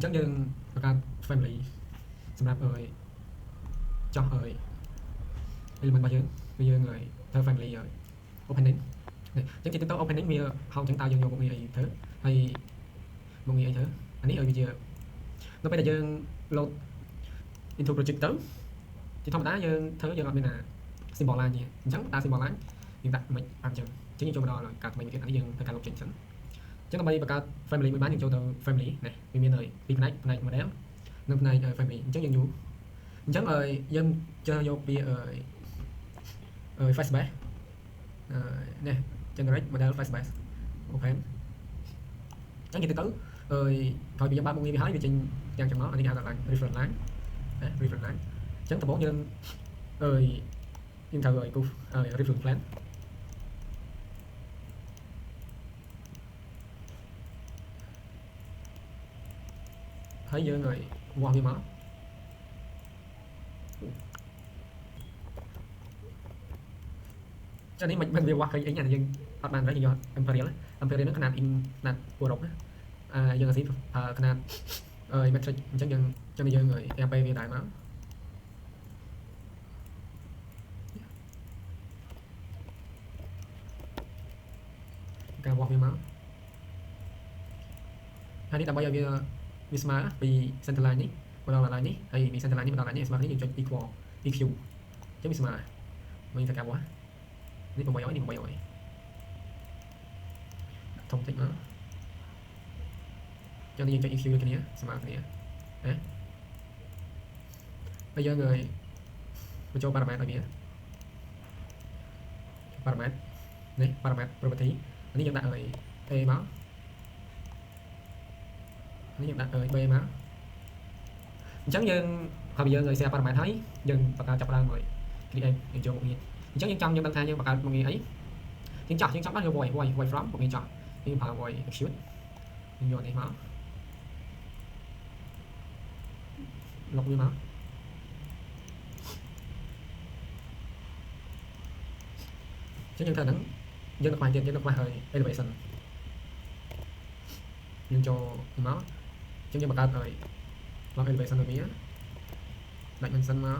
chắc dân các family សម្រាប់ឲ្យចោះឲ្យ element របស់យើងគឺយើងឲ្យធ្វើ family ឲ្យ opening នេះអញ្ចឹងជាទូទៅ opening វាហៅអញ្ចឹងតើយើងយកមុខងារអីធ្វើហើយមុខងារអីធ្វើអានេះឲ្យវាជានៅពេលដែលយើង load into project ទៅជាធម្មតាយើងធ្វើយើងអត់មានណា symbol line ទេអញ្ចឹងតើ symbol line យើងដាក់មិនអញ្ចឹងអញ្ចឹងយើងចូលមកដល់ការថ្មីមួយទៀតអានេះយើងធ្វើការលុបចេញសិនអញ្ចឹងដើម្បីបង្កើត family មួយបានយើងចូលទៅ family នេះវាមានហើយពីរផ្នែក model និងផ្នែក family អញ្ចឹងយើងយូរអញ្ចឹងយើងចូលយកពីface base នេះ generate model face base open អញ្ចឹងនិយាយទៅក្រោយពីយើងបើកមុខងារវាហើយវាចេញទាំងចំណងអានេះហៅថា line reference line reference line អញ្ចឹងដំបូងយើងយើងត្រូវឲ្យ proof reference plan ហើយយើងឲ្យវាស់វាមកចានេះមិនវាវាស់ឃើញអីអានេះយើងអត់បានដែរយើងយក imperial ហ្នឹងខនាត in ខនាតពួររកណាយើងអាស៊ីខនាតmetric អញ្ចឹងយើងឲ្យ RP វាដែរមកការវាស់វាមកហើយនេះដើម្បីឲ្យវាស្មើពី center line នេះមកដល់ line នេះហើយពី center line នេះមកដល់ line នេះស្មើនេះយើងចុច equal EQ អញ្ចឹងវាស្មើមកធ្វើការវាស់នេះ800នេះ800ធំតិចមកចឹងយើងចុច EQ ដូចគ្នាស្មើគ្នាណាហើយយើងបញ្ចូល parameter ឲ្យវា parameter នេះ parameter property នេះយើងដាក់ឲ្យ A មកនេះយើងដាក់ឲ្យ B មកអញ្ចឹងយើងហើយយើងឲ្យ share parameter ហើយយើងបង្កើតចាប់ដើមឲ្យ create យើងចូលមុខងារអញ្ចឹងយើងចង់យើងដឹងថាយើងបង្កើតមុខងារអីយើងចង់បានយក void from មុខងារចង់យើងប្រើ void execute យើងយកនេះមកលុបវាមកអញ្ចឹងយើងធ្វើហ្នឹងយើងទៅខ្វះទៀតយើងទៅខ្វះហើយ elevation យើងចូលមកអញ្ចឹងយើងបង្កើតឲ្យ log elevation ទៅវាដាក់ dimension មក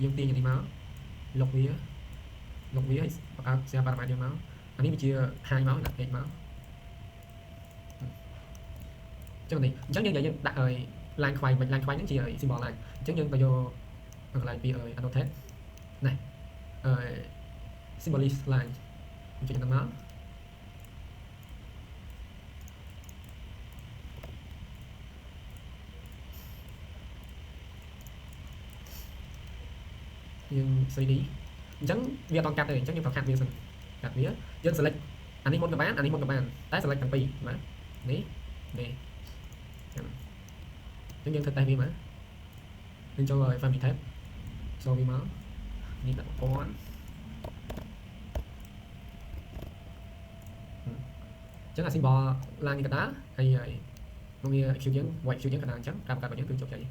យើងទាញនេះមកលុបវាឲ្យបង្កើត share parameter យើងមកអានេះវាជា high មកដាក់ x មកចឹងនេះអញ្ចឹងយើងដាក់ឲ្យ line ខ្វែងវិញ line ខ្វែងហ្នឹងជា symbol line អញ្ចឹងយើងទៅយកកន្លែងពីannotate នេះ symbolist line ចុចហ្នឹងមកយើង 3D អញ្ចឹងវាអត់តកាត់ទេអញ្ចឹងយើងត្រូវកាត់វាសិនកាត់វាយើង select អានេះមុនក៏បានអានេះមុនក៏បានតែ select ទាំងពីរបាទនេះអញ្ចឹងយើងធ្វើតេស្តវាមកយើងចូលឲ្យ family tab ចូលវាមកនេះដាក់1000អញ្ចឹងអា symbol ឡើងនេះកណ្ដាលហើយមុខងារ execute យើង void execute យើងកណ្ដាលអញ្ចឹងការបង្កើតរបស់យើងគឺជោគជ័យ